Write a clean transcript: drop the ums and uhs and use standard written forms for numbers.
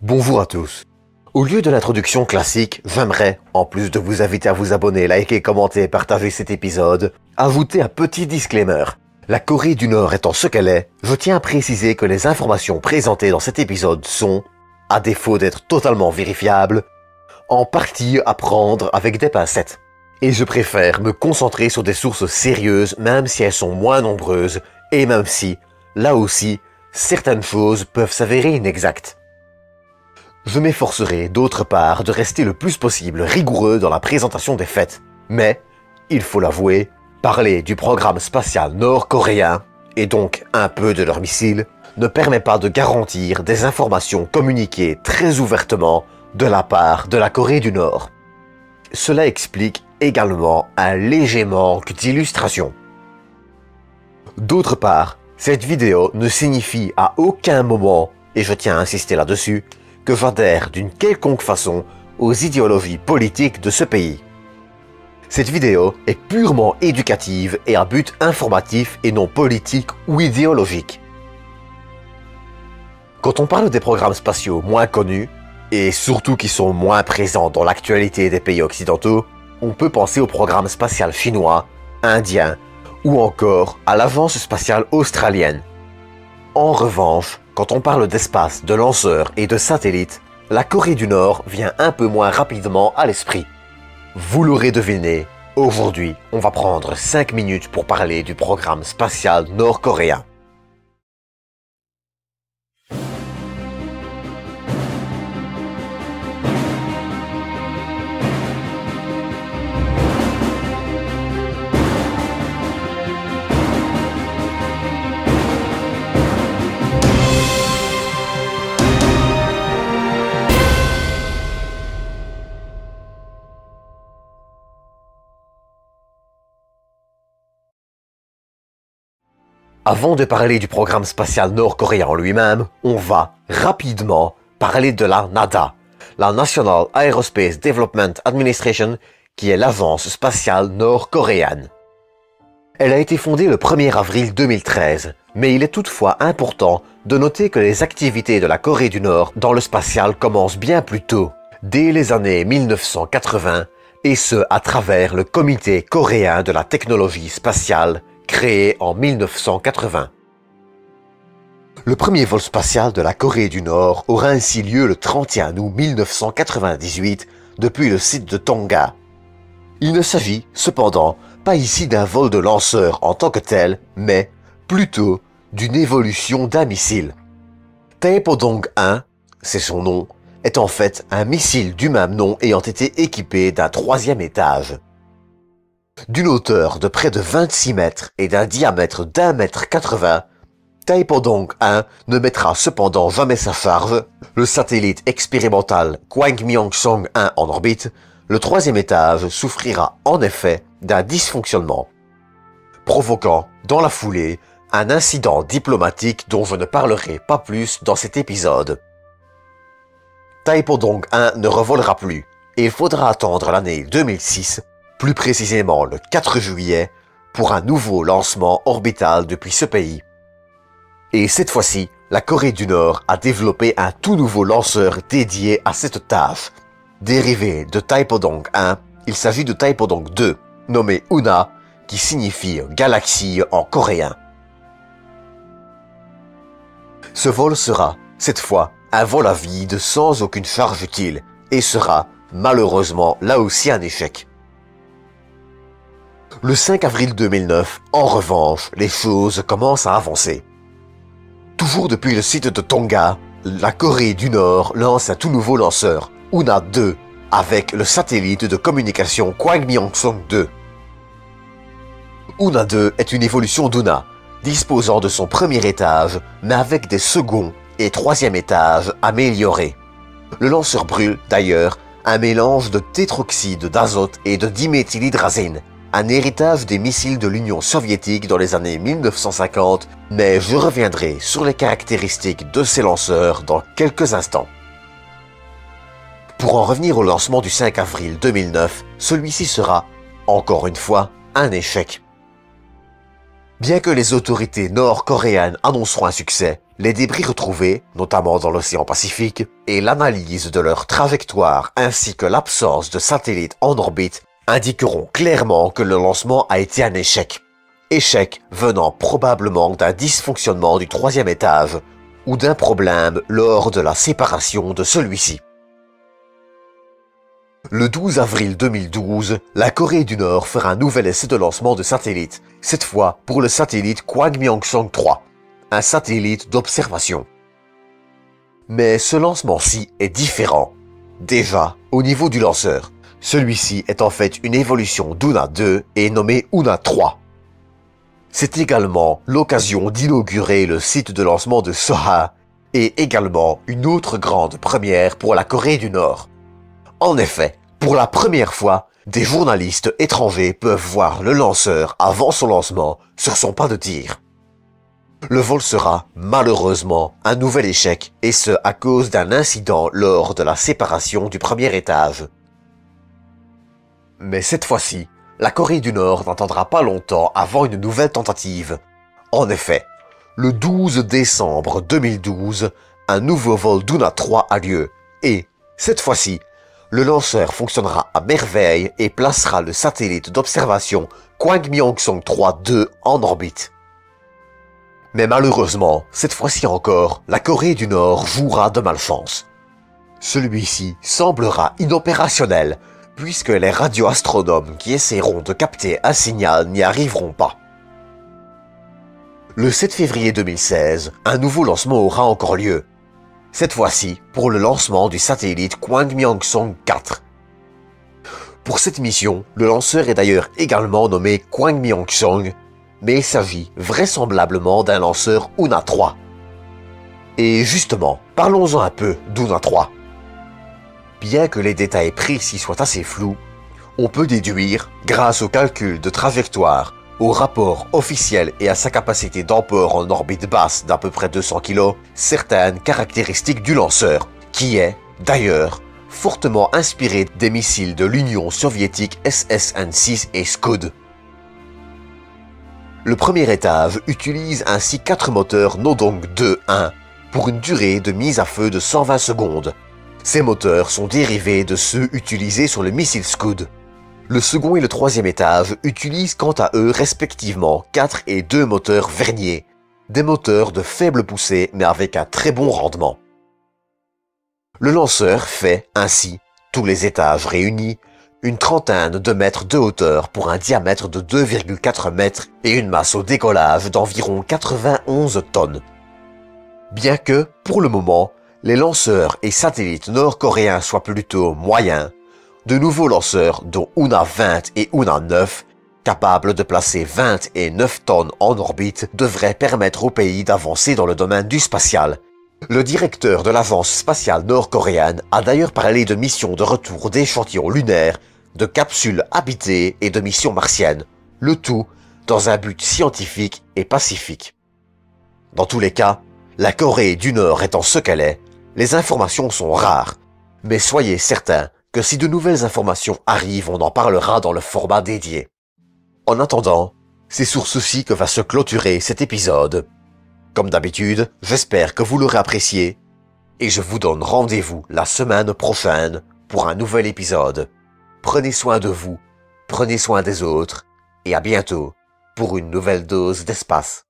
Bonjour à tous. Au lieu de l'introduction classique, j'aimerais, en plus de vous inviter à vous abonner, liker, commenter, partager cet épisode, ajouter un petit disclaimer. La Corée du Nord étant ce qu'elle est, je tiens à préciser que les informations présentées dans cet épisode sont, à défaut d'être totalement vérifiables, en partie à prendre avec des pincettes. Et je préfère me concentrer sur des sources sérieuses même si elles sont moins nombreuses et même si, là aussi, certaines choses peuvent s'avérer inexactes. Je m'efforcerai d'autre part de rester le plus possible rigoureux dans la présentation des faits, mais, il faut l'avouer, parler du programme spatial nord-coréen, et donc un peu de leurs missiles, ne permet pas de garantir des informations communiquées très ouvertement de la part de la Corée du Nord. Cela explique également un léger manque d'illustration. D'autre part, cette vidéo ne signifie à aucun moment, et je tiens à insister là-dessus, que j'adhère d'une quelconque façon aux idéologies politiques de ce pays. Cette vidéo est purement éducative et à but informatif et non politique ou idéologique. Quand on parle des programmes spatiaux moins connus, et surtout qui sont moins présents dans l'actualité des pays occidentaux, on peut penser au programme spatial chinois, indien ou encore à l'agence spatiale australienne. En revanche, quand on parle d'espace, de lanceurs et de satellites, la Corée du Nord vient un peu moins rapidement à l'esprit. Vous l'aurez deviné, aujourd'hui, on va prendre 5 minutes pour parler du programme spatial nord-coréen. Avant de parler du programme spatial nord-coréen en lui-même, on va rapidement parler de la NADA, la National Aerospace Development Administration, qui est l'agence spatiale nord-coréenne. Elle a été fondée le 1er avril 2013, mais il est toutefois important de noter que les activités de la Corée du Nord dans le spatial commencent bien plus tôt, dès les années 1980, et ce à travers le Comité coréen de la technologie spatiale, créé en 1980. Le premier vol spatial de la Corée du Nord aura ainsi lieu le 31 août 1998 depuis le site de Tonga. Il ne s'agit, cependant, pas ici d'un vol de lanceur en tant que tel, mais plutôt d'une évolution d'un missile. Taepodong 1, c'est son nom, est en fait un missile du même nom ayant été équipé d'un 3e étage. D'une hauteur de près de 26 mètres et d'un diamètre d'1,80 m, Taepodong 1 ne mettra cependant jamais sa charge, le satellite expérimental Hwangmyeong-song 1 en orbite, le 3e étage souffrira en effet d'un dysfonctionnement, provoquant dans la foulée un incident diplomatique dont je ne parlerai pas plus dans cet épisode. Taepodong 1 ne revolera plus et il faudra attendre l'année 2006, plus précisément le 4 juillet, pour un nouveau lancement orbital depuis ce pays. Et cette fois-ci, la Corée du Nord a développé un tout nouveau lanceur dédié à cette tâche. Dérivé de Taepodong 1, il s'agit de Taepodong 2, nommé Una, qui signifie galaxie en coréen. Ce vol sera, cette fois, un vol à vide sans aucune charge utile, et sera, malheureusement, là aussi un échec. Le 5 avril 2009, en revanche, les choses commencent à avancer. Toujours depuis le site de Tonga, la Corée du Nord lance un tout nouveau lanceur, Una 2, avec le satellite de communication Hwangmyeong-song 2. Una 2 est une évolution d'Una, disposant de son premier étage, mais avec des seconds et 3e étages améliorés. Le lanceur brûle, d'ailleurs, un mélange de tétroxyde d'azote et de diméthylhydrazine, un héritage des missiles de l'Union soviétique dans les années 1950, mais je reviendrai sur les caractéristiques de ces lanceurs dans quelques instants. Pour en revenir au lancement du 5 avril 2009, celui-ci sera, encore une fois, un échec. Bien que les autorités nord-coréennes annonceront un succès, Les débris retrouvés, notamment dans l'océan Pacifique, et l'analyse de leur trajectoire ainsi que l'absence de satellites en orbite indiqueront clairement que le lancement a été un échec. Échec venant probablement d'un dysfonctionnement du troisième étage ou d'un problème lors de la séparation de celui-ci. Le 12 avril 2012, la Corée du Nord fera un nouvel essai de lancement de satellite, cette fois pour le satellite Kwangmyongsong 3, un satellite d'observation. Mais ce lancement-ci est différent. Déjà, au niveau du lanceur, celui-ci est en fait une évolution d'Una 2 et nommé Una 3. C'est également l'occasion d'inaugurer le site de lancement de Soha et également une autre grande première pour la Corée du Nord. En effet, pour la première fois, des journalistes étrangers peuvent voir le lanceur avant son lancement sur son pas de tir. Le vol sera, malheureusement, un nouvel échec, et ce à cause d'un incident lors de la séparation du premier étage. Mais cette fois-ci, la Corée du Nord n'attendra pas longtemps avant une nouvelle tentative. En effet, le 12 décembre 2012, un nouveau vol d'Una 3 a lieu, et, cette fois-ci, le lanceur fonctionnera à merveille et placera le satellite d'observation Kwangmyongsong 3-2 en orbite. Mais malheureusement, cette fois-ci encore, la Corée du Nord jouera de malchance. Celui-ci semblera inopérationnel, puisque les radioastronomes qui essaieront de capter un signal n'y arriveront pas. Le 7 février 2016, un nouveau lancement aura encore lieu. Cette fois-ci pour le lancement du satellite Kwangmyongsong 4. Pour cette mission, le lanceur est d'ailleurs également nommé Kwangmyongsong, mais il s'agit vraisemblablement d'un lanceur Una 3. Et justement, parlons-en un peu d'Una 3. Bien que les détails précis soient assez flous, on peut déduire, grâce au calcul de trajectoire, au rapport officiel et à sa capacité d'emport en orbite basse d'à peu près 200 kg, certaines caractéristiques du lanceur, qui est, d'ailleurs, fortement inspiré des missiles de l'Union soviétique SSN-6 et Scud. Le premier étage utilise ainsi 4 moteurs Nodong 2-1 pour une durée de mise à feu de 120 secondes. Ces moteurs sont dérivés de ceux utilisés sur le missile Scud. Le second et le troisième étage utilisent quant à eux respectivement 4 et 2 moteurs Vernier, des moteurs de faible poussée mais avec un très bon rendement. Le lanceur fait ainsi, tous les étages réunis, une trentaine de mètres de hauteur pour un diamètre de 2,4 mètres et une masse au décollage d'environ 91 tonnes. Bien que, pour le moment, les lanceurs et satellites nord-coréens soient plutôt moyens, de nouveaux lanceurs dont Una 20 et Una 9, capables de placer 20 et 9 tonnes en orbite, devraient permettre au pays d'avancer dans le domaine du spatial. Le directeur de l'agence spatiale nord-coréenne a d'ailleurs parlé de missions de retour d'échantillons lunaires, de capsules habitées et de missions martiennes, le tout dans un but scientifique et pacifique. Dans tous les cas, la Corée du Nord étant ce qu'elle est, les informations sont rares, mais soyez certains que si de nouvelles informations arrivent, on en parlera dans le format dédié. En attendant, c'est sur ceci que va se clôturer cet épisode. Comme d'habitude, j'espère que vous l'aurez apprécié, et je vous donne rendez-vous la semaine prochaine pour un nouvel épisode. Prenez soin de vous, prenez soin des autres, et à bientôt pour une nouvelle dose d'espace.